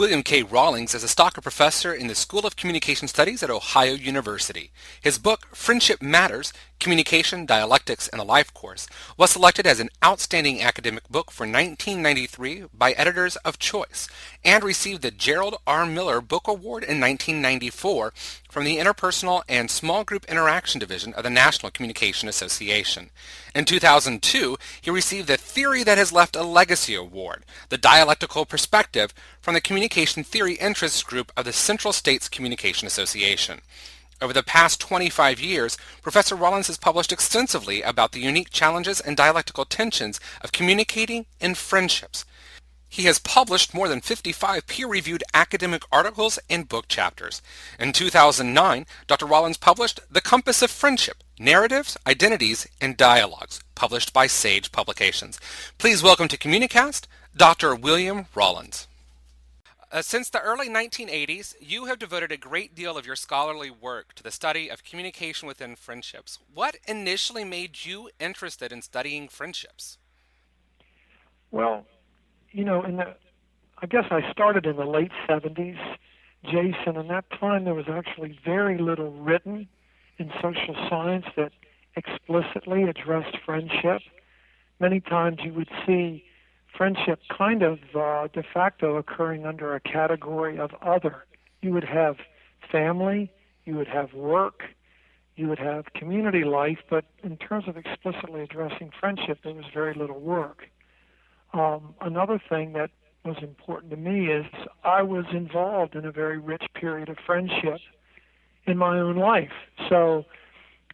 William K. Rawlins is a Stocker Professor in the School of Communication Studies at Ohio University. His book, Friendship Matters, Communication, Dialectics, and a Life Course, was selected as an outstanding academic book for 1993 by editors of Choice, and received the Gerald R. Miller Book Award in 1994 from the Interpersonal and Small Group Interaction Division of the National Communication Association. In 2002, he received the Theory That Has Left a Legacy Award, the Dialectical Perspective, from the Communication Theory Interest Group of the Central States Communication Association. Over the past 25 years, Professor Rawlins has published extensively about the unique challenges and dialectical tensions of communicating in friendships. He has published more than 55 peer-reviewed academic articles and book chapters. In 2009, Dr. Rawlins published The Compass of Friendship, Narratives, Identities, and Dialogues, published by Sage Publications. Please welcome to CommuniCast, Dr. William Rawlins. Since the early 1980s, you have devoted a great deal of your scholarly work to the study of communication within friendships. What initially made you interested in studying friendships? Well, I guess I started in the late 70s, Jason, and that time there was actually very little written in social science that explicitly addressed friendship. Many times you would see friendship kind of de facto occurring under a category of other. You would have family, you would have work, you would have community life, but in terms of explicitly addressing friendship, there was very little work. Another thing that was important to me is I was involved in a very rich period of friendship in my own life.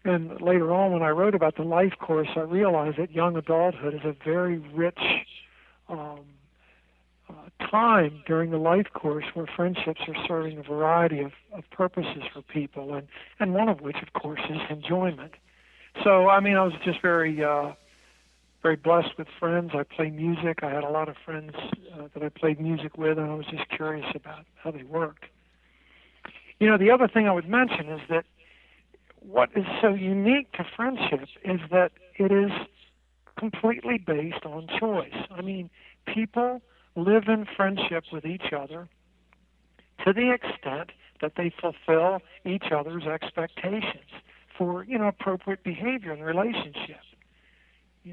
And later on when I wrote about the life course, I realized that young adulthood is a very rich time during the life course where friendships are serving a variety of purposes for people, and one of which, of course, is enjoyment. So, I was just very blessed with friends. I play music. I had a lot of friends that I played music with, and I was just curious about how they worked. The other thing I would mention is that what is so unique to friendship is that it is completely based on choice. People live in friendship with each other to the extent that they fulfill each other's expectations for, appropriate behavior in the relationship.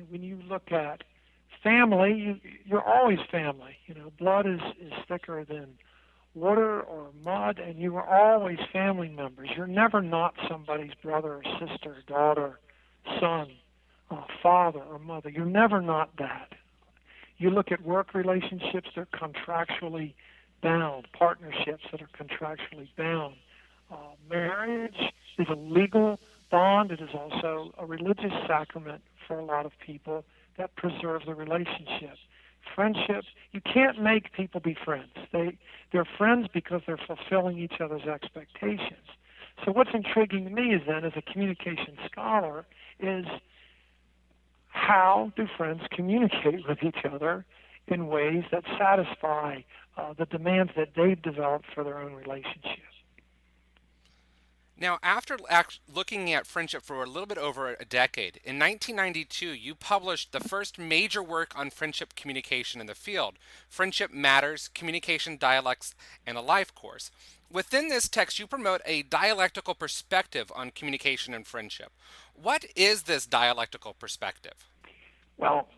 When you look at family, you're always family. Blood is thicker than water or mud, and you are always family members. You're never not somebody's brother or sister, daughter, son, father or mother. You're never not that. You look at work relationships, they're contractually bound, partnerships that are contractually bound. Marriage is a legal bond. It is also a religious sacrament for a lot of people that preserve the relationship. Friendships, you can't make people be friends. They're friends because they're fulfilling each other's expectations. So what's intriguing to me is then, as a communication scholar, is how do friends communicate with each other in ways that satisfy the demands that they've developed for their own relationships. Now, after looking at friendship for a little bit over a decade, in 1992, you published the first major work on friendship communication in the field, Friendship Matters, Communication, Dialectics, and a Life Course. Within this text, you promote a dialectical perspective on communication and friendship. What is this dialectical perspective? Well,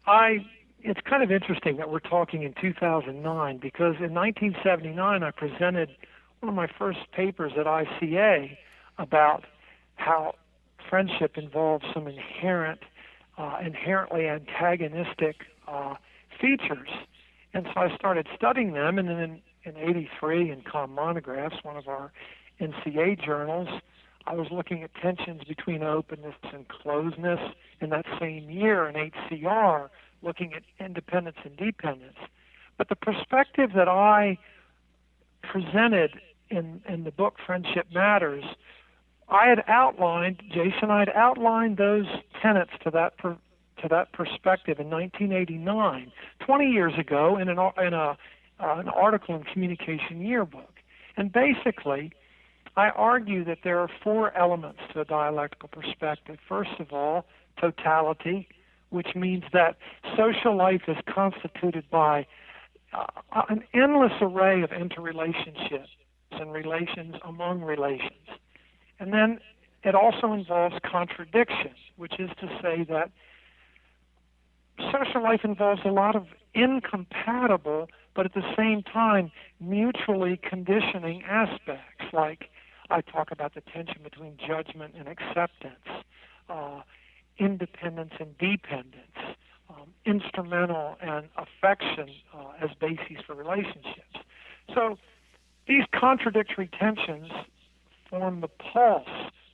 it's kind of interesting that we're talking in 2009 because in 1979 I presented one of my first papers at ICA about how friendship involves some inherently antagonistic features. And so I started studying them, and then in 83 in Monographs, one of our NCA journals, I was looking at tensions between openness and closeness. In that same year in HCR, looking at independence and dependence. But the perspective that I presented in the book Friendship Matters, I had outlined those tenets to that perspective in 1989, 20 years ago, in an article in Communication Yearbook. And basically, I argue that there are four elements to a dialectical perspective. First of all, totality, which means that social life is constituted by an endless array of interrelationships and relations among relations. And then it also involves contradiction, which is to say that social life involves a lot of incompatible, but at the same time mutually conditioning aspects. Like I talk about the tension between judgment and acceptance, independence and dependence, instrumental and affection as bases for relationships. So these contradictory tensions form the pulse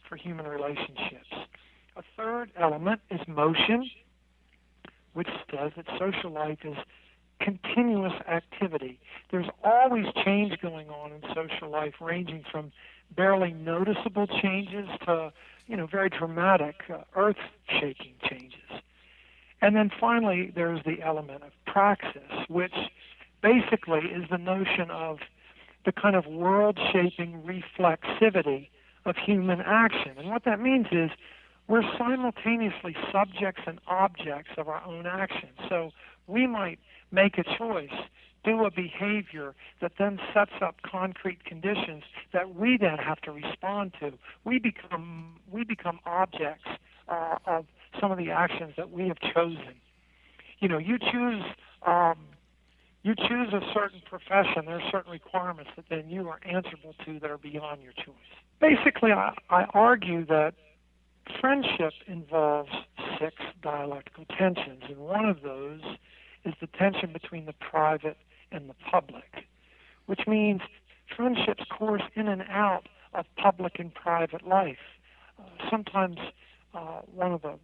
for human relationships. A third element is motion, which says that social life is continuous activity. There's always change going on in social life, ranging from barely noticeable changes to, very dramatic, earth-shaking changes. And then finally, there's the element of praxis, which basically is the notion of the kind of world-shaping reflexivity of human action. And what that means is we're simultaneously subjects and objects of our own actions. So we might make a choice, do a behavior that then sets up concrete conditions that we then have to respond to. We become objects of some of the actions that we have chosen. You choose a certain profession. There are certain requirements that then you are answerable to that are beyond your choice. Basically, I argue that friendship involves 6 dialectical tensions, and one of those is the tension between the private and the public, which means friendships course in and out of public and private life. Sometimes one of the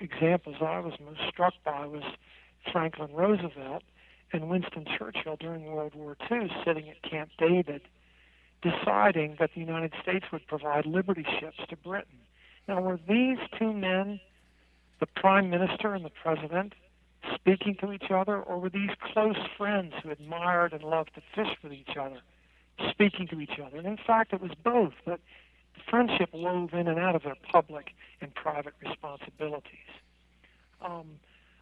examples I was most struck by was Franklin Roosevelt and Winston Churchill during World War II sitting at Camp David deciding that the United States would provide liberty ships to Britain. Now, were these two men, the Prime Minister and the President, speaking to each other, or were these close friends who admired and loved to fish with each other, speaking to each other? And in fact, it was both, but friendship wove in and out of their public and private responsibilities.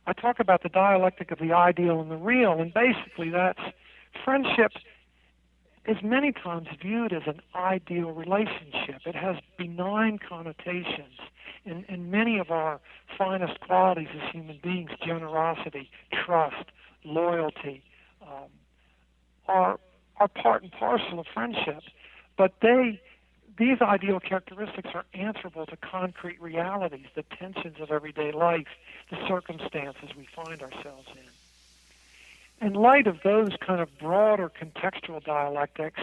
I talk about the dialectic of the ideal and the real, and basically that's friendship is many times viewed as an ideal relationship. It has benign connotations. In many of our finest qualities as human beings, generosity, trust, loyalty, are part and parcel of friendship. But these ideal characteristics are answerable to concrete realities, the tensions of everyday life, the circumstances we find ourselves in. In light of those kind of broader contextual dialectics,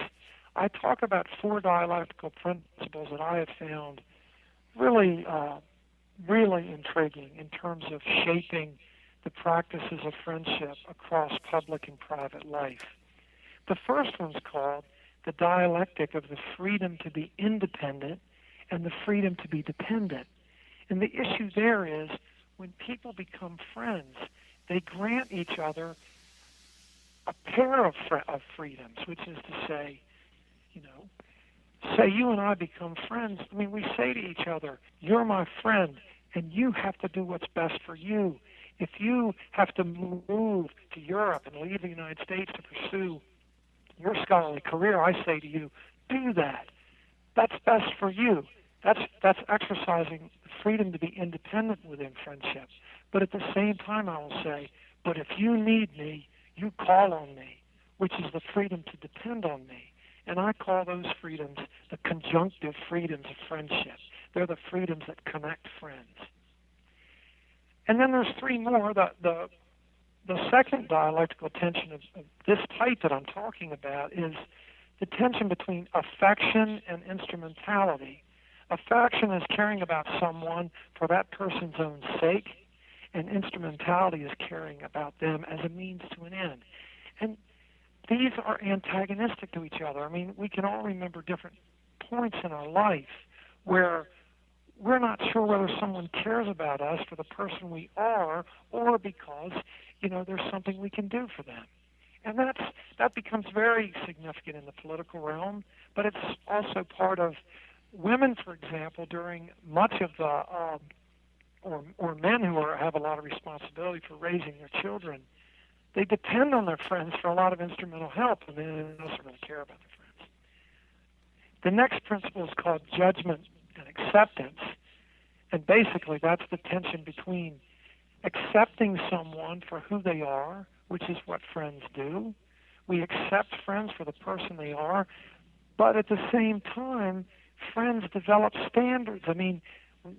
I talk about 4 dialectical principles that I have found really intriguing in terms of shaping the practices of friendship across public and private life. The first one's called the dialectic of the freedom to be independent and the freedom to be dependent. And the issue there is when people become friends, they grant each other a pair of freedoms, which is to say, say you and I become friends. I mean, we say to each other, you're my friend, and you have to do what's best for you. If you have to move to Europe and leave the United States to pursue your scholarly career, I say to you, do that. That's best for you. That's exercising the freedom to be independent within friendship. But at the same time, I will say, but if you need me, you call on me, which is the freedom to depend on me. And I call those freedoms the conjunctive freedoms of friendship. They're the freedoms that connect friends. And then there's 3 more. The second dialectical tension of this type that I'm talking about is the tension between affection and instrumentality. Affection is caring about someone for that person's own sake, and instrumentality is caring about them as a means to an end. And these are antagonistic to each other. I mean, we can all remember different points in our life where we're not sure whether someone cares about us for the person we are or because, there's something we can do for them. And that becomes very significant in the political realm, but it's also part of women, for example, during much of the, or men who have a lot of responsibility for raising their children they depend on their friends for a lot of instrumental help, and they don't really care about their friends. The next principle is called judgment and acceptance, and basically that's the tension between accepting someone for who they are, which is what friends do. We accept friends for the person they are, but at the same time, friends develop standards. I mean,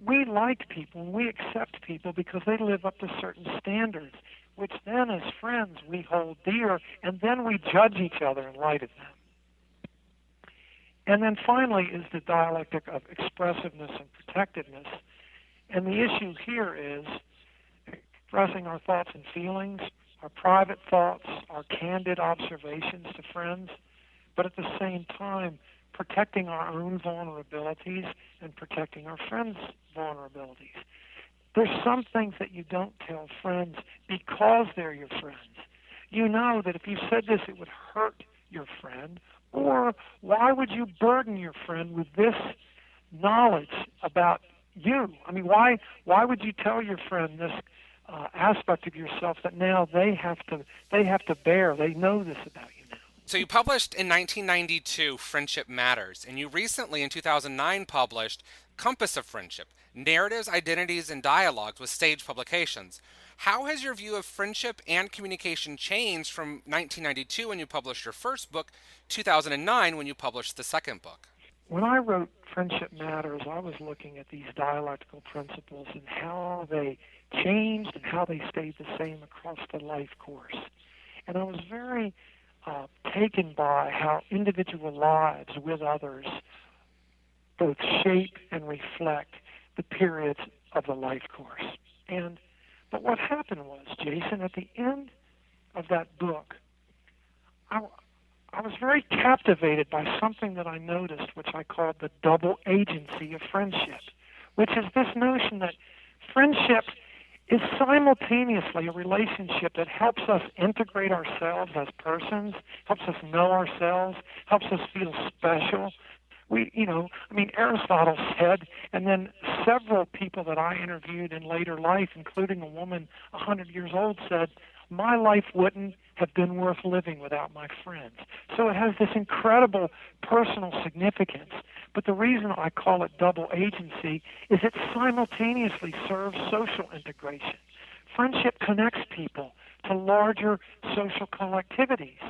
we like people and we accept people because they live up to certain standards, which then as friends we hold dear, and then we judge each other in light of them. And then finally is the dialectic of expressiveness and protectiveness. And the issue here is expressing our thoughts and feelings, our private thoughts, our candid observations to friends, but at the same time protecting our own vulnerabilities and protecting our friends' vulnerabilities. There's some things that you don't tell friends because they're your friends. You know that if you said this, it would hurt your friend, or why would you burden your friend with this knowledge about you? I mean, why would you tell your friend this aspect of yourself that now they have to bear? They know this about you now. So you published in 1992 Friendship Matters, and you recently in 2009 published Compass of Friendship, Narratives, Identities, and Dialogues with Sage Publications. How has your view of friendship and communication changed from 1992 when you published your first book, 2009 when you published the second book? When I wrote Friendship Matters, I was looking at these dialectical principles and how they changed and how they stayed the same across the life course. And I was very taken by how individual lives with others both shape and reflect the periods of the life course. But what happened was, Jason, at the end of that book, I was very captivated by something that I noticed, which I called the double agency of friendship, which is this notion that friendship is simultaneously a relationship that helps us integrate ourselves as persons, helps us know ourselves, helps us feel special. Aristotle said, and then several people that I interviewed in later life, including a woman 100 years old, said, my life wouldn't have been worth living without my friends. So it has this incredible personal significance. But the reason I call it double agency is it simultaneously serves social integration. Friendship connects people to larger social collectivities.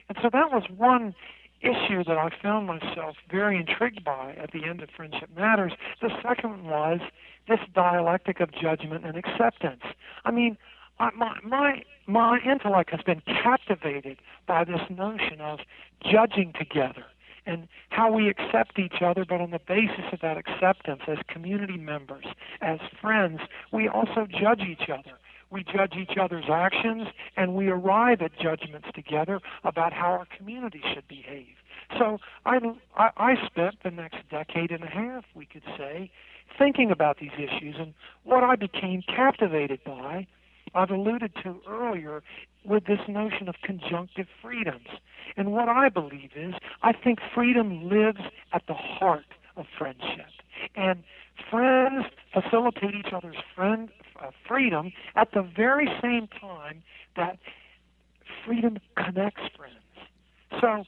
And so that was one issue that I found myself very intrigued by at the end of Friendship Matters. The second one was this dialectic of judgment and acceptance. I mean, my intellect has been captivated by this notion of judging together and how we accept each other, but on the basis of that acceptance as community members, as friends, we also judge each other. We judge each other's actions, and we arrive at judgments together about how our community should behave. So I spent the next decade and a half, we could say, thinking about these issues, and what I became captivated by, I've alluded to earlier, with this notion of conjunctive freedoms. And what I believe is, I think freedom lives at the heart of friendship. And friends facilitate each other's freedom at the very same time that freedom connects friends. So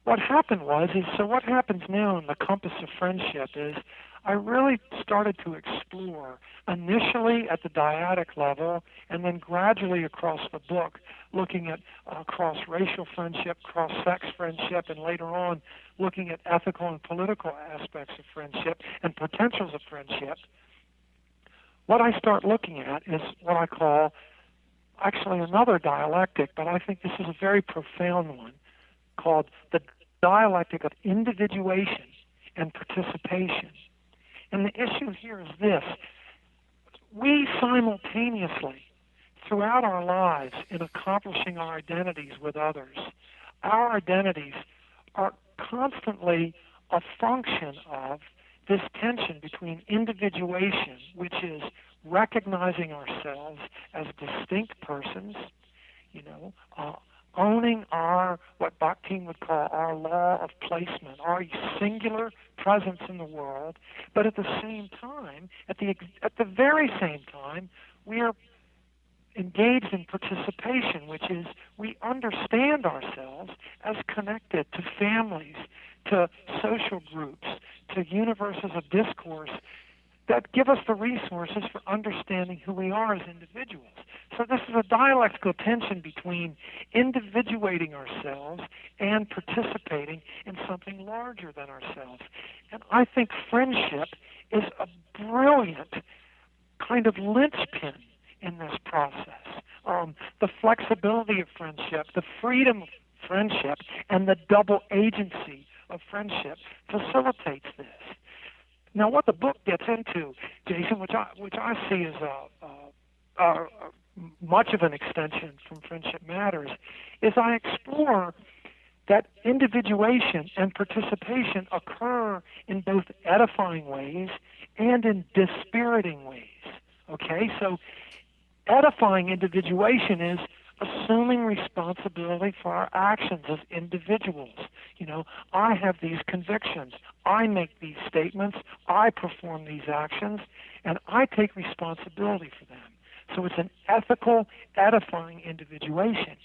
what happened what happens now in the Compass of Friendship is I really started to explore initially at the dyadic level and then gradually across the book, looking at cross-racial friendship, cross-sex friendship, and later on looking at ethical and political aspects of friendship and potentials of friendship. What I start looking at is what I call actually another dialectic, but I think this is a very profound one, called the dialectic of individuation and participation. And the issue here is this. We simultaneously, throughout our lives in accomplishing our identities with others, our identities are constantly a function of this tension between individuation, which is recognizing ourselves as distinct persons, owning our, what Bakhtin would call our law of placement, our singular presence in the world, but at the same time, at the very same time, we are engaged in participation, which is we understand ourselves as connected to families, to social groups, to universes of discourse that give us the resources for understanding who we are as individuals. So this is a dialectical tension between individuating ourselves and participating in something larger than ourselves. And I think friendship is a brilliant kind of linchpin in this process. The flexibility of friendship, the freedom of friendship, and the double agency of friendship facilitates this. Now, what the book gets into, Jason, which I see as much of an extension from Friendship Matters, is I explore that individuation and participation occur in both edifying ways and in dispiriting ways. Okay, so edifying individuation is assuming responsibility for our actions as individuals. I have these convictions. I make these statements. I perform these actions, and I take responsibility for them. So it's an ethical, edifying individuation.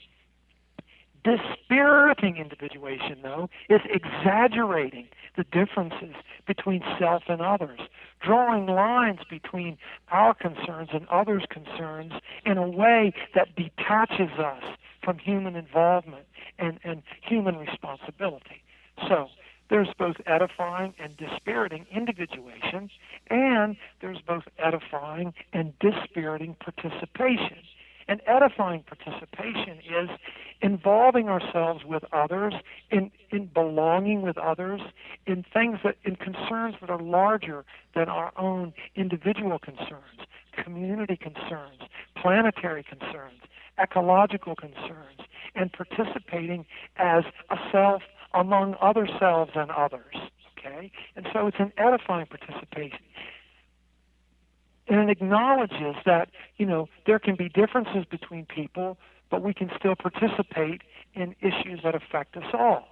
Dispiriting individuation, though, is exaggerating the differences between self and others, drawing lines between our concerns and others' concerns in a way that detaches us from human involvement and human responsibility. So there's both edifying and dispiriting individuation, and there's both edifying and dispiriting participation. And edifying participation is involving ourselves with others, in belonging with others, in concerns that are larger than our own individual concerns, community concerns, planetary concerns, ecological concerns, and participating as a self among other selves and others. Okay? And so it's an edifying participation. And it acknowledges that, there can be differences between people, but we can still participate in issues that affect us all.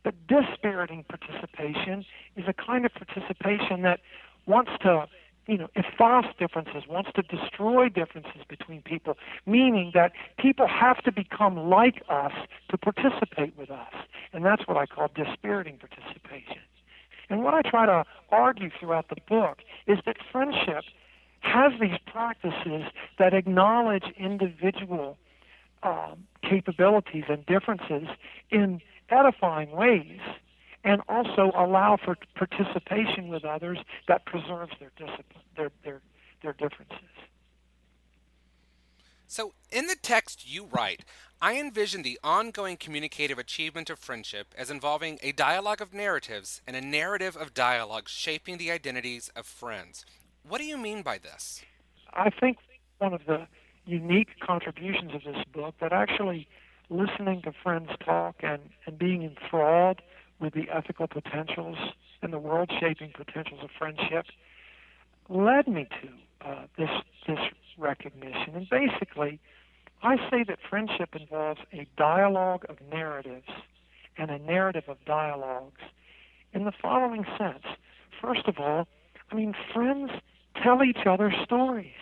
But dispiriting participation is a kind of participation that wants to, efface differences, wants to destroy differences between people, meaning that people have to become like us to participate with us. And that's what I call dispiriting participation. And what I try to argue throughout the book is that friendship has these practices that acknowledge individual capabilities and differences in edifying ways, and also allow for participation with others that preserves their discipline, their differences. So, in the text you write, I envision the ongoing communicative achievement of friendship as involving a dialogue of narratives and a narrative of dialogues shaping the identities of friends. What do you mean by this? I think one of the unique contributions of this book, that actually listening to friends talk and being enthralled with the ethical potentials and the world-shaping potentials of friendship, led me to this recognition. And basically, I say that friendship involves a dialogue of narratives and a narrative of dialogues in the following sense. First of all, friends tell each other stories.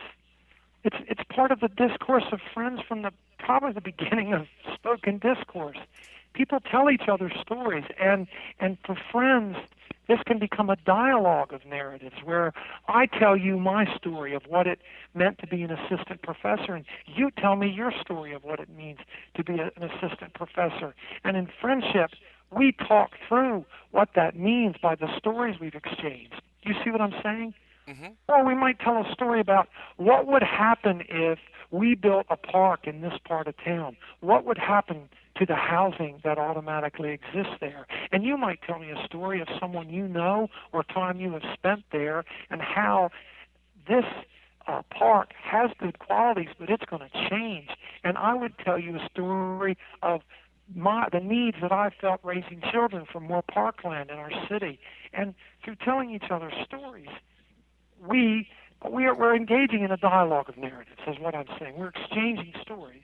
It's part of the discourse of friends from probably the beginning of spoken discourse. People tell each other stories, and for friends, this can become a dialogue of narratives where I tell you my story of what it meant to be an assistant professor, and you tell me your story of what it means to be an assistant professor. And in friendship, we talk through what that means by the stories we've exchanged. Do you see what I'm saying? Mm-hmm. Or we might tell a story about what would happen if we built a park in this part of town. What would happen to the housing that automatically exists there? And you might tell me a story of someone you know or time you have spent there, and how this park has good qualities, but it's going to change. And I would tell you a story of the needs that I felt raising children for more parkland in our city. And through telling each other stories, we're engaging in a dialogue of narratives, is what I'm saying. We're exchanging stories,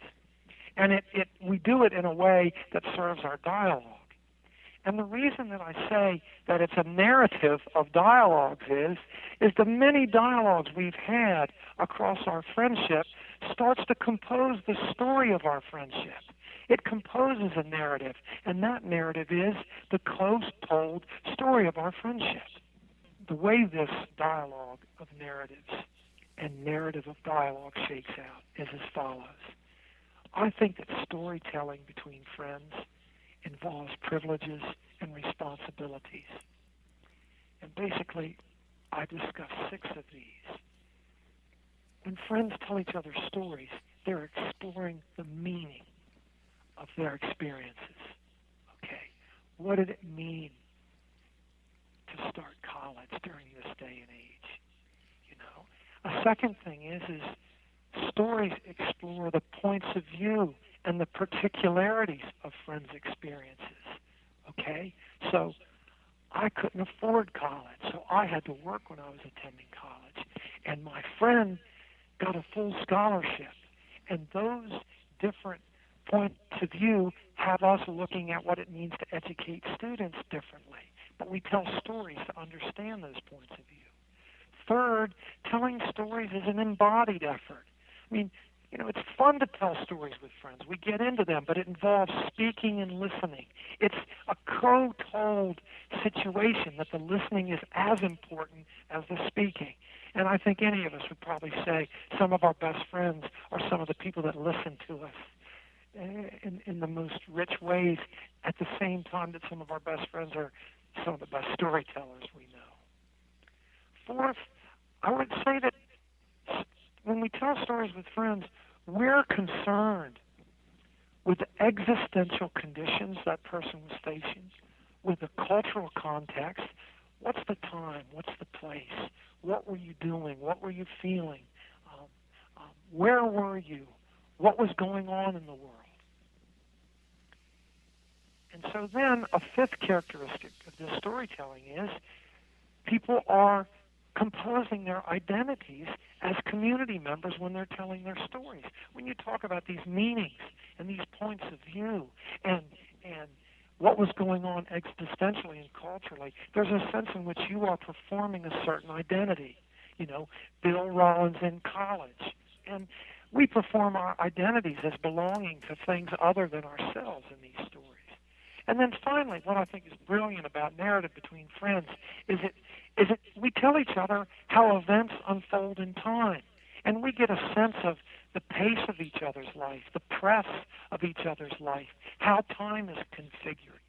and we do it in a way that serves our dialogue. And the reason that I say that it's a narrative of dialogues is the many dialogues we've had across our friendship starts to compose the story of our friendship. It composes a narrative, and that narrative is the close told story of our friendship. The way this dialogue of narratives and narrative of dialogue shakes out is as follows. I think that storytelling between friends involves privileges and responsibilities. And basically, I discuss 6 of these. When friends tell each other stories, they're exploring the meaning of their experiences. Okay, what did it mean to start college during this day and age? You know, a second thing is stories explore the points of view and the particularities of friends' experiences. Okay, so I couldn't afford college, so I had to work when I was attending college, and my friend got a full scholarship, and those different points of view have us looking at what it means to educate students differently. But we tell stories to understand those points of view. Third, telling stories is an embodied effort. I mean, you know, it's fun to tell stories with friends. We get into them, but it involves speaking and listening. It's a co-told situation that the listening is as important as the speaking. And I think any of us would probably say some of our best friends are some of the people that listen to us in the most rich ways, at the same time that some of our best friends are some of the best storytellers we know. Fourth, I would say that when we tell stories with friends, we're concerned with the existential conditions that person was facing, with the cultural context. What's the time? What's the place? What were you doing? What were you feeling? Where were you? What was going on in the world? And so then a fifth characteristic of this storytelling is people are composing their identities as community members when they're telling their stories. When you talk about these meanings and these points of view and what was going on existentially and culturally, there's a sense in which you are performing a certain identity. You know, Bill Rawlins in college. And we perform our identities as belonging to things other than ourselves in these stories. And then finally, what I think is brilliant about narrative between friends is it we tell each other how events unfold in time. And we get a sense of the pace of each other's life, the press of each other's life, how time is configured.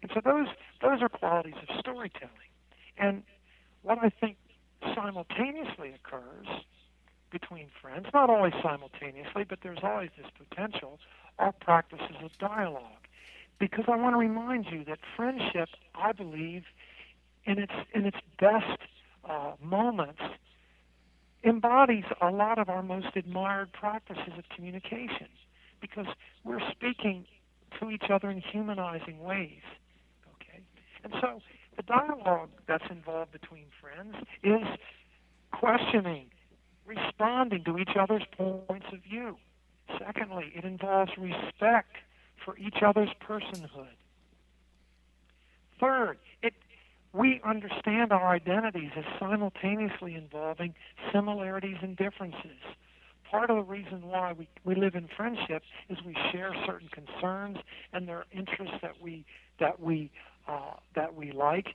And so those are qualities of storytelling. And what I think simultaneously occurs between friends, not always simultaneously, but there's always this potential, are practices of dialogue. Because I want to remind you that friendship, I believe, in its best moments, embodies a lot of our most admired practices of communication, because we're speaking to each other in humanizing ways. Okay, and so the dialogue that's involved between friends is questioning, responding to each other's points of view. Secondly, it involves respect for each other's personhood. Third, we understand our identities as simultaneously involving similarities and differences. Part of the reason why we live in friendship is we share certain concerns and there are interests that we like.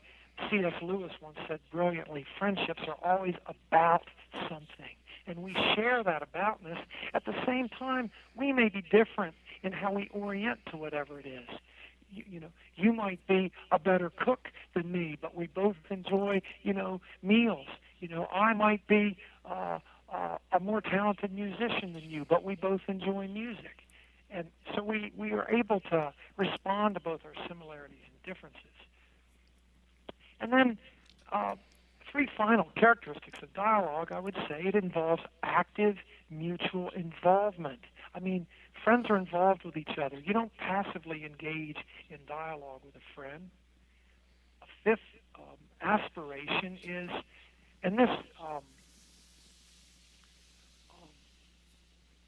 C.S. Lewis once said brilliantly, friendships are always about something. And we share that aboutness. At the same time, we may be different in how we orient to whatever it is. You know, you might be a better cook than me, but we both enjoy, meals. I might be a more talented musician than you, but we both enjoy music. And so we are able to respond to both our similarities and differences. And then 3 final characteristics of dialogue, I would say it involves active mutual involvement. I mean, friends are involved with each other. You don't passively engage in dialogue with a friend. A fifth aspiration is, and this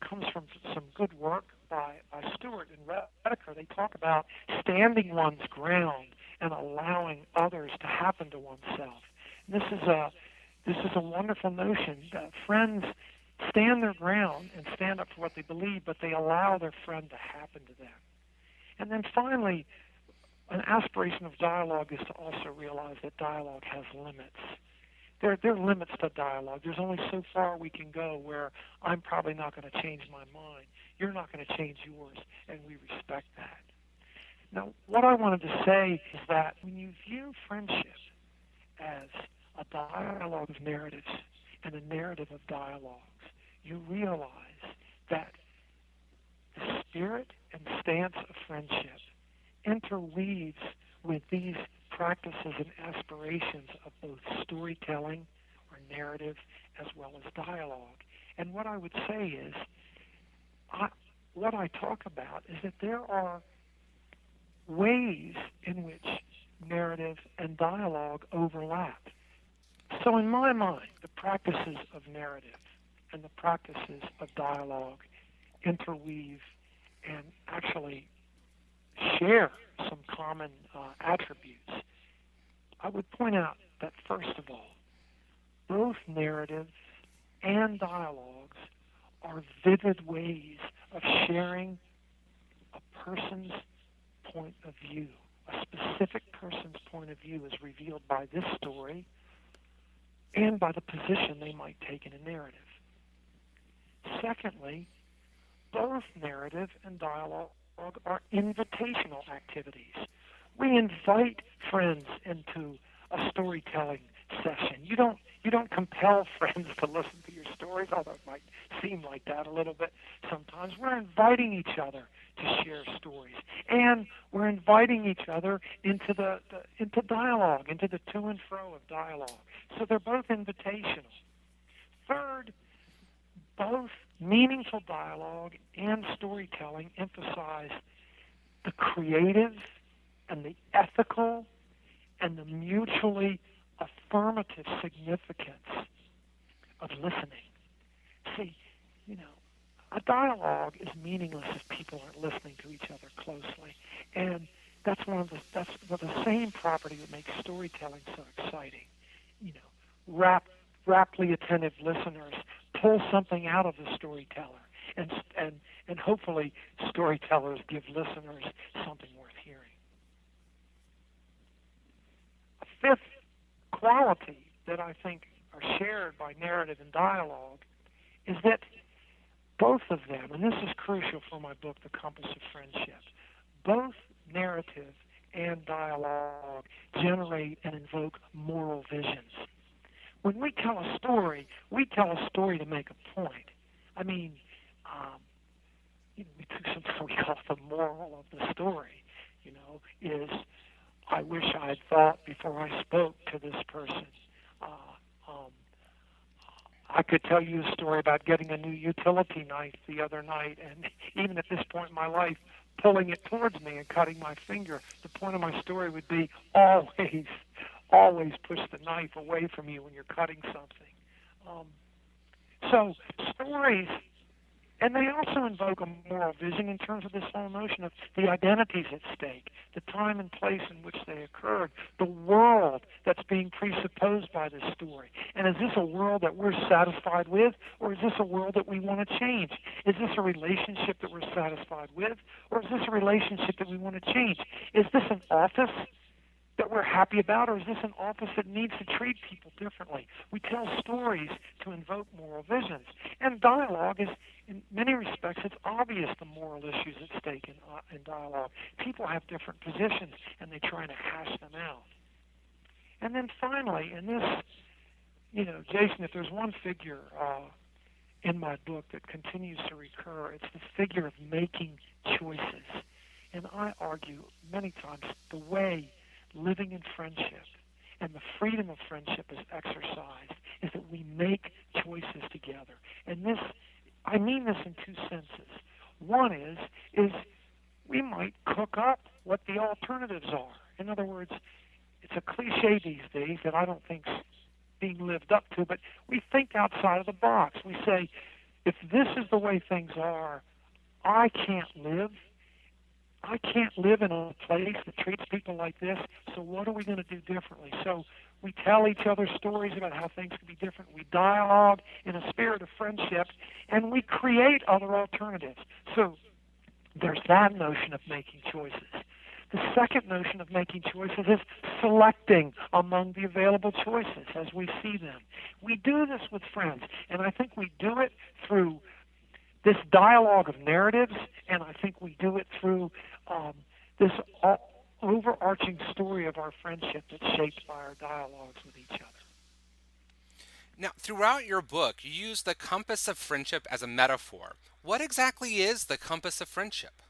comes from some good work by Stewart and Rediker. They talk about standing one's ground and allowing others to happen to oneself. And this is a wonderful notion. Friends stand their ground and stand up for what they believe, but they allow their friend to happen to them. And then finally, an aspiration of dialogue is to also realize that dialogue has limits. There are limits to dialogue. There's only so far we can go where I'm probably not going to change my mind. You're not going to change yours, and we respect that. Now, what I wanted to say is that when you view friendship as a dialogue of narratives and a narrative of dialogues, you realize that the spirit and stance of friendship interweaves with these practices and aspirations of both storytelling or narrative as well as dialogue. And what I would say is, what I talk about is that there are ways in which narrative and dialogue overlap. So in my mind, the practices of narrative and the practices of dialogue interweave and actually share some common attributes. I would point out that, first of all, both narratives and dialogues are vivid ways of sharing a person's point of view. A specific person's point of view is revealed by this story and by the position they might take in a narrative. Secondly, both narrative and dialogue are invitational activities. We invite friends into a storytelling session. You don't compel friends to listen to your stories, although it might seem like that a little bit sometimes. We're inviting each other to share stories, and we're inviting each other into into dialogue, into the to and fro of dialogue. So they're both invitational. Third, both meaningful dialogue and storytelling emphasize the creative and the ethical and the mutually affirmative significance of listening. See, a dialogue is meaningless if people aren't listening to each other closely, and that's the same property that makes storytelling so exciting. Raptly attentive listeners pull something out of the storyteller, and hopefully storytellers give listeners something worth hearing. A fifth quality that I think are shared by narrative and dialogue is that both of them, and this is crucial for my book, The Compass of Friendship, both narrative and dialogue generate and invoke moral visions. When we tell a story to make a point. I mean, we took something we call the moral of the story, is I wish I had thought before I spoke to this person. I could tell you a story about getting a new utility knife the other night, and even at this point in my life, pulling it towards me and cutting my finger. The point of my story would be always push the knife away from you when you're cutting something. So stories, and they also invoke a moral vision in terms of this whole notion of the identities at stake, the time and place in which they occurred, the world that's being presupposed by this story. And is this a world that we're satisfied with, or is this a world that we want to change? Is this a relationship that we're satisfied with, or is this a relationship that we want to change? Is this an office that we're happy about, or is this an office that needs to treat people differently? We tell stories to invoke moral visions. And dialogue is, in many respects, it's obvious the moral issues at stake in dialogue. People have different positions, and they're trying to hash them out. And then finally, in this, Jason, if there's one figure in my book that continues to recur, it's the figure of making choices. And I argue many times the way living in friendship and the freedom of friendship is exercised is that we make choices together. And this, I mean this in two senses. One is we might cook up what the alternatives are. In other words, it's a cliche these days that I don't think's being lived up to, but we think outside of the box. We say, if this is the way things are, I can't live I can't live in a place that treats people like this, so what are we going to do differently? So we tell each other stories about how things can be different. We dialogue in a spirit of friendship, and we create other alternatives. So there's that notion of making choices. The second notion of making choices is selecting among the available choices as we see them. We do this with friends, and I think we do it through this dialogue of narratives, and I think we do it through this overarching story of our friendship that's shaped by our dialogues with each other. Now, throughout your book, you use the compass of friendship as a metaphor. What exactly is the compass of friendship?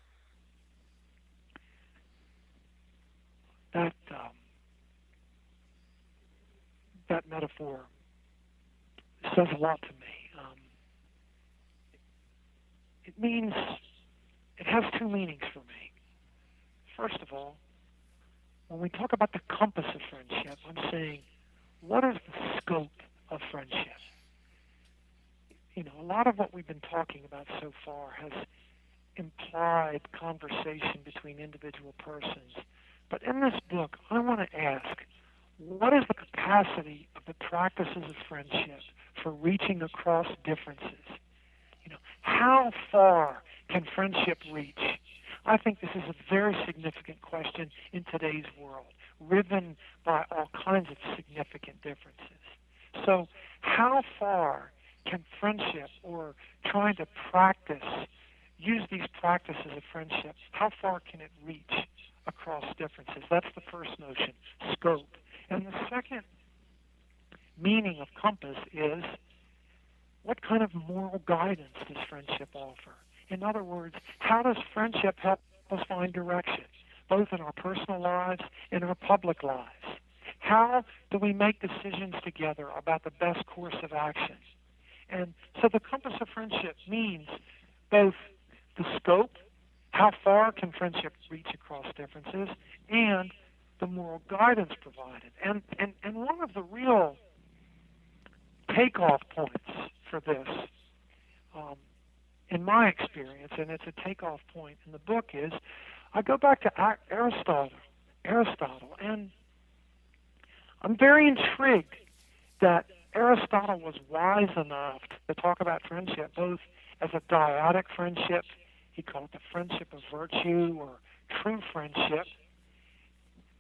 That that metaphor says a lot to me. It has two meanings for me. First of all, when we talk about the compass of friendship, I'm saying, what is the scope of friendship? A lot of what we've been talking about so far has implied conversation between individual persons. But in this book, I want to ask, what is the capacity of the practices of friendship for reaching across differences? How far can friendship reach? I think this is a very significant question in today's world, riven by all kinds of significant differences. So how far can friendship, or trying to use these practices of friendship, how far can it reach across differences? That's the first notion, scope. And the second meaning of compass is, what kind of moral guidance does friendship offer? In other words, how does friendship help us find direction, both in our personal lives and our public lives? How do we make decisions together about the best course of action? And so the compass of friendship means both the scope, how far can friendship reach across differences, and the moral guidance provided. And one of the real takeoff points for this, in my experience, and it's a takeoff point in the book, is I go back to Aristotle, and I'm very intrigued that Aristotle was wise enough to talk about friendship both as a dyadic friendship, he called it the friendship of virtue or true friendship,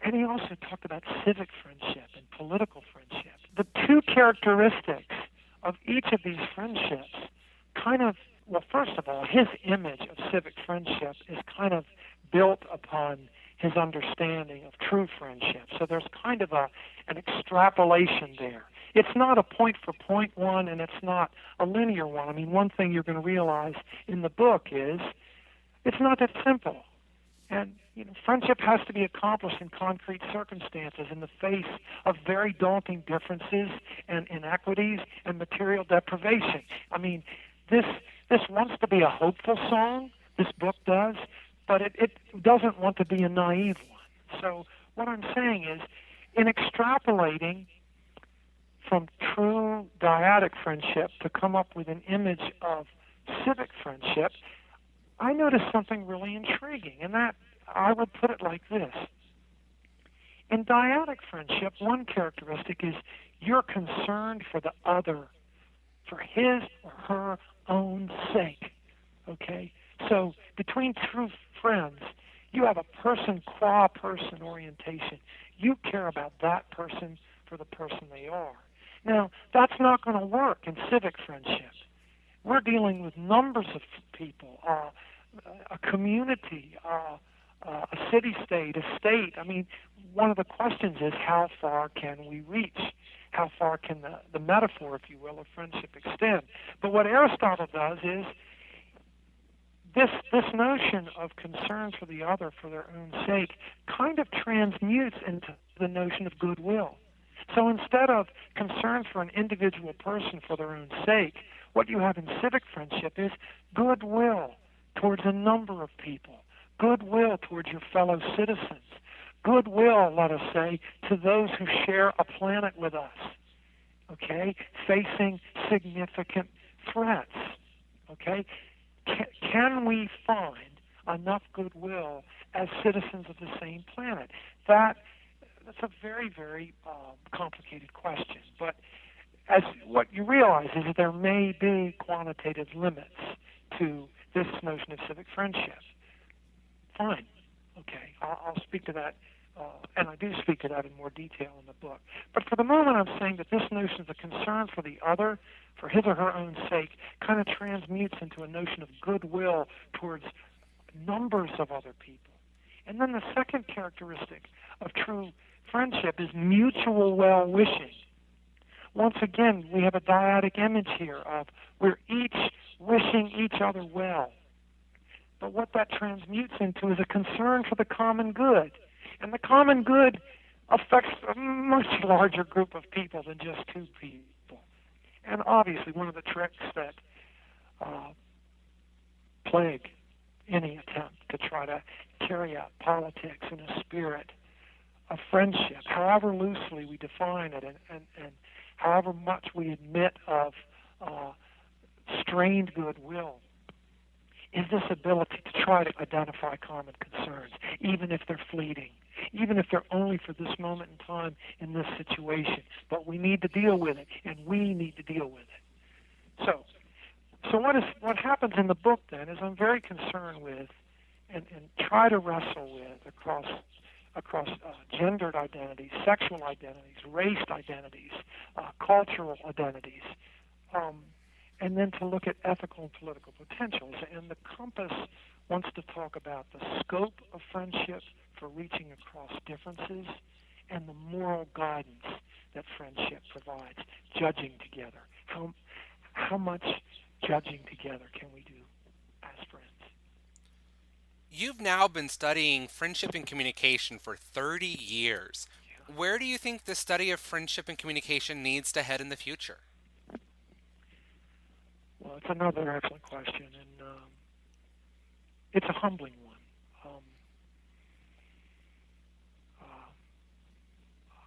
and he also talked about civic friendship and political friendship. The two characteristics of each of these friendships first of all, his image of civic friendship is kind of built upon his understanding of true friendship. So there's kind of an extrapolation there. It's not a point-for-point one, and it's not a linear one. I mean, one thing you're going to realize in the book is it's not that simple. And friendship has to be accomplished in concrete circumstances in the face of very daunting differences and inequities and material deprivation. I mean, this wants to be a hopeful song, this book does, but it doesn't want to be a naive one. So what I'm saying is, in extrapolating from true dyadic friendship to come up with an image of civic friendship, I noticed something really intriguing, and that I would put it like this. In dyadic friendship, one characteristic is you're concerned for the other, for his or her own sake, okay? So between true friends, you have a person qua person orientation. You care about that person for the person they are. Now, that's not going to work in civic friendship. We're dealing with numbers of people, a community, a city-state, a state. I mean, one of the questions is, how far can we reach? How far can the metaphor, if you will, of friendship extend? But what Aristotle does is, this notion of concern for the other for their own sake kind of transmutes into the notion of goodwill. So instead of concern for an individual person for their own sake, what you have in civic friendship is goodwill towards a number of people, goodwill towards your fellow citizens, goodwill, let us say, to those who share a planet with us, okay, facing significant threats, okay? Can we find enough goodwill as citizens of the same planet? That's a very, very complicated question. But as what you realize is that there may be quantitative limits to this notion of civic friendship. Fine. Okay, I'll speak to that, and I do speak to that in more detail in the book. But for the moment, I'm saying that this notion of the concern for the other, for his or her own sake, kind of transmutes into a notion of goodwill towards numbers of other people. And then the second characteristic of true friendship is mutual well-wishing. Once again, we have a dyadic image here of we're each wishing each other well. But what that transmutes into is a concern for the common good. And the common good affects a much larger group of people than just two people. And obviously one of the tricks that plague any attempt to try to carry out politics in a spirit of friendship, however loosely we define it and however much we admit of strained goodwill, is this ability to try to identify common concerns, even if they're fleeting, even if they're only for this moment in time in this situation. But we need to deal with it, and we need to deal with it. So what happens in the book then is I'm very concerned with and try to wrestle with across gendered identities, sexual identities, race identities, cultural identities, and then to look at ethical and political potentials. And the compass wants to talk about the scope of friendship for reaching across differences and the moral guidance that friendship provides, judging together. How much judging together can we do as friends? You've now been studying friendship and communication for 30 years. Yeah. Where do you think the study of friendship and communication needs to head in the future? Well, it's another excellent question, and it's a humbling one.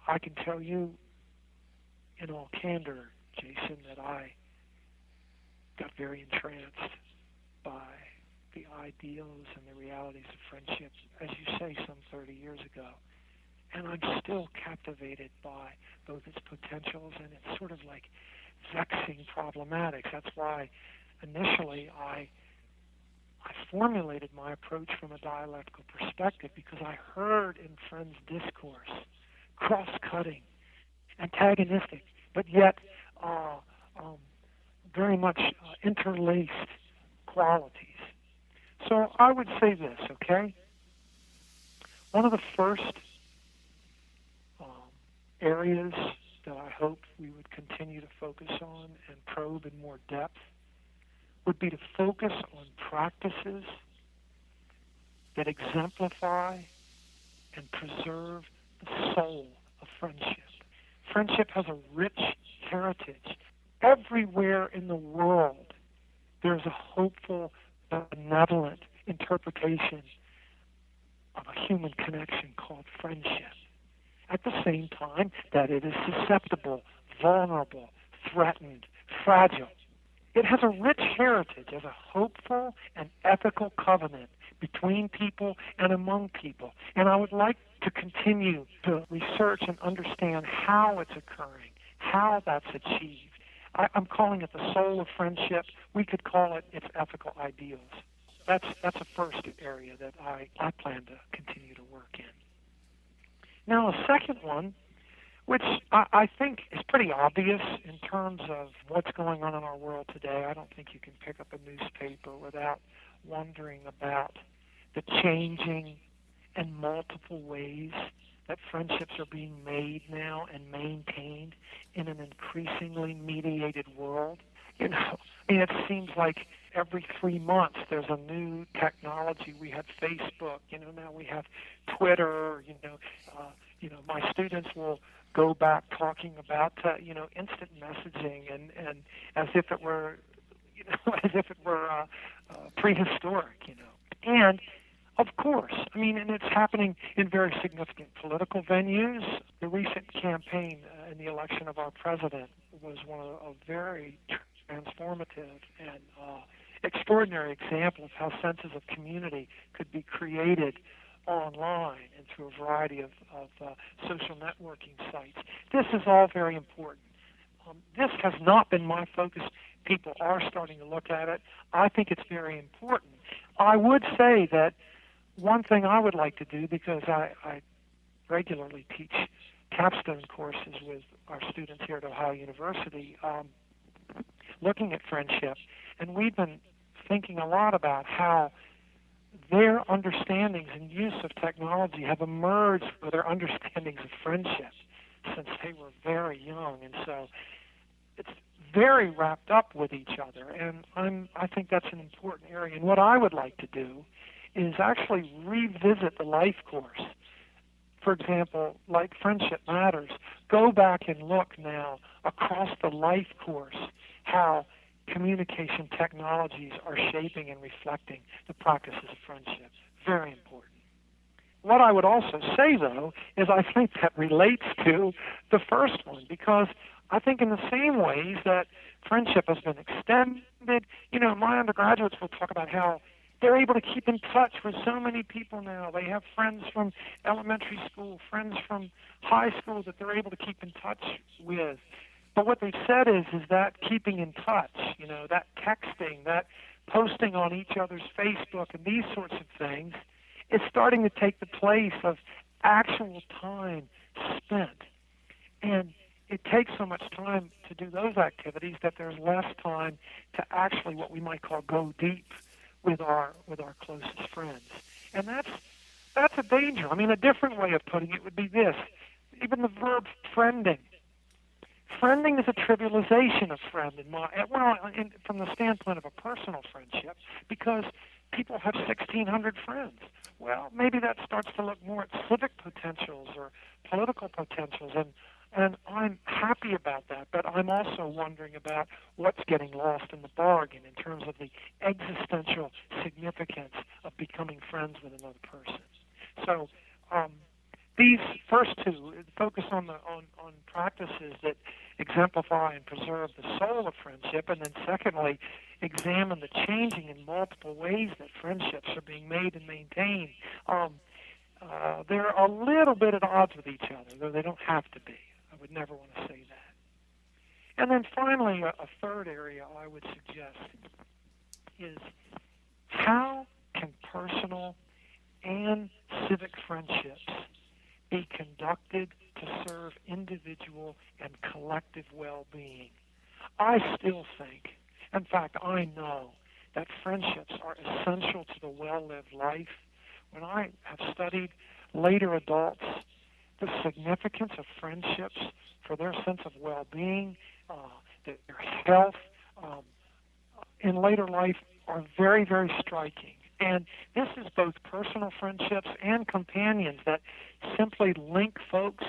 I can tell you in all candor, Jason, that I got very entranced by the ideals and the realities of friendship, as you say, some 30 years ago. And I'm still captivated by both its potentials and its sort of like vexing problematics. That's why initially I formulated my approach from a dialectical perspective, because I heard in friends' discourse cross-cutting, antagonistic, but yet very much interlaced qualities. So I would say this, okay? One of the first areas that I hope we would continue to focus on and probe in more depth would be to focus on practices that exemplify and preserve the soul of friendship. Friendship has a rich heritage. Everywhere in the world, there's a hopeful, benevolent interpretation of a human connection called friendship. At the same time that it is susceptible, vulnerable, threatened, fragile. It has a rich heritage as a hopeful and ethical covenant between people and among people. And I would like to continue to research and understand how it's occurring, how that's achieved. I'm calling it the soul of friendship. We could call it its ethical ideals. That's a first area that I plan to continue to work in. Now, a second one, which I think is pretty obvious in terms of what's going on in our world today. I don't think you can pick up a newspaper without wondering about the changing and multiple ways that friendships are being made now and maintained in an increasingly mediated world. You know, I mean, it seems like every 3 months there's a new technology. We have Facebook, now we have Twitter, my students will go back talking about, instant messaging and as if it were, prehistoric, And of course, and it's happening in very significant political venues. The recent campaign in the election of our president was one of a very transformative extraordinary example of how senses of community could be created online and through a variety of social networking sites. This is all very important. This has not been my focus. People are starting to look at it. I think it's very important. I would say that one thing I would like to do, because I regularly teach capstone courses with our students here at Ohio University, looking at friendship, and we've been thinking a lot about how their understandings and use of technology have emerged with their understandings of friendship since they were very young, and so it's very wrapped up with each other, and I think that's an important area. And what I would like to do is actually revisit the life course. For example, like Friendship Matters, go back and look now across the life course how communication technologies are shaping and reflecting the practices of friendship. Very important. What I would also say, though, is I think that relates to the first one, because I think in the same ways that friendship has been extended, my undergraduates will talk about how they're able to keep in touch with so many people now. They have friends from elementary school, friends from high school that they're able to keep in touch with. But what they've said is that keeping in touch, that texting, that posting on each other's Facebook and these sorts of things is starting to take the place of actual time spent. And it takes so much time to do those activities that there's less time to actually what we might call go deep with our closest friends. And that's a danger. I mean, a different way of putting it would be this. Even the verb friending. Friending is a trivialization of friend from the standpoint of a personal friendship, because people have 1,600 friends. Well, maybe that starts to look more at civic potentials or political potentials, and I'm happy about that, but I'm also wondering about what's getting lost in the bargain in terms of the existential significance of becoming friends with another person. So these first two focus on practices that exemplify and preserve the soul of friendship, and then secondly, examine the changing in multiple ways that friendships are being made and maintained. They're a little bit at odds with each other, though they don't have to be. I would never want to say that. And then finally, a third area I would suggest is how can personal and civic friendships be conducted to serve individual and collective well-being? I still think, in fact, I know that friendships are essential to the well-lived life. When I have studied later adults, the significance of friendships for their sense of well-being, their health in later life are very, very striking. And this is both personal friendships and companions that simply link folks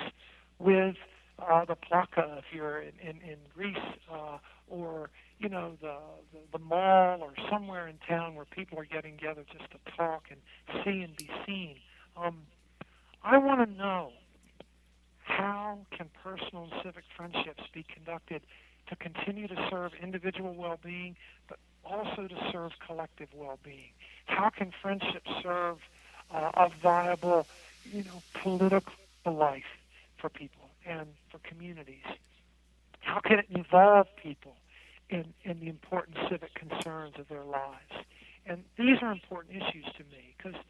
with the plaka if you're in Greece, or the mall or somewhere in town where people are getting together just to talk and see and be seen. I want to know, how can personal and civic friendships be conducted to continue to serve individual well-being, but also to serve collective well-being? How can friendships serve a viable, political life for people and for communities? How can it involve people in the important civic concerns of their lives? And these are important issues to me, because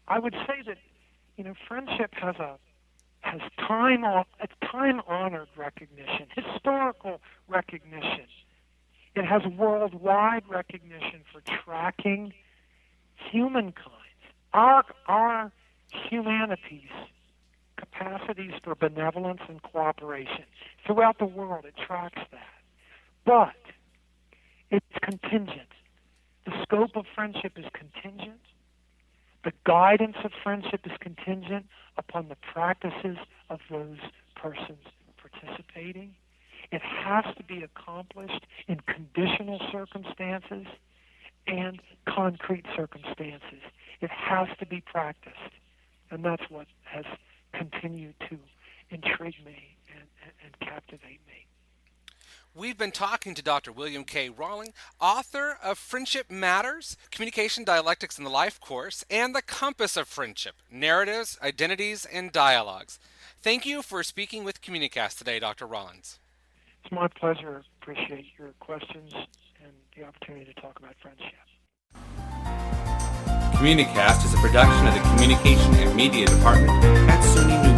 I would say that friendship has time-honored recognition, historical recognition. It has worldwide recognition for tracking humankind, our humanity's capacities for benevolence and cooperation. Throughout the world, it tracks that. But it's contingent. The scope of friendship is contingent. The guidance of friendship is contingent upon the practices of those persons participating. It has to be accomplished in conditional circumstances and concrete circumstances. It has to be practiced. And that's what has continued to intrigue me and captivate me. We've been talking to Dr. William K. Rawlins, author of Friendship Matters, Communication, Dialectics, and the Life course, and The Compass of Friendship, Narratives, Identities, and Dialogues. Thank you for speaking with CommuniCast today, Dr. Rawlins. It's my pleasure. Appreciate your questions and the opportunity to talk about friendship. CommuniCast is a production of the Communication and Media Department at SUNY New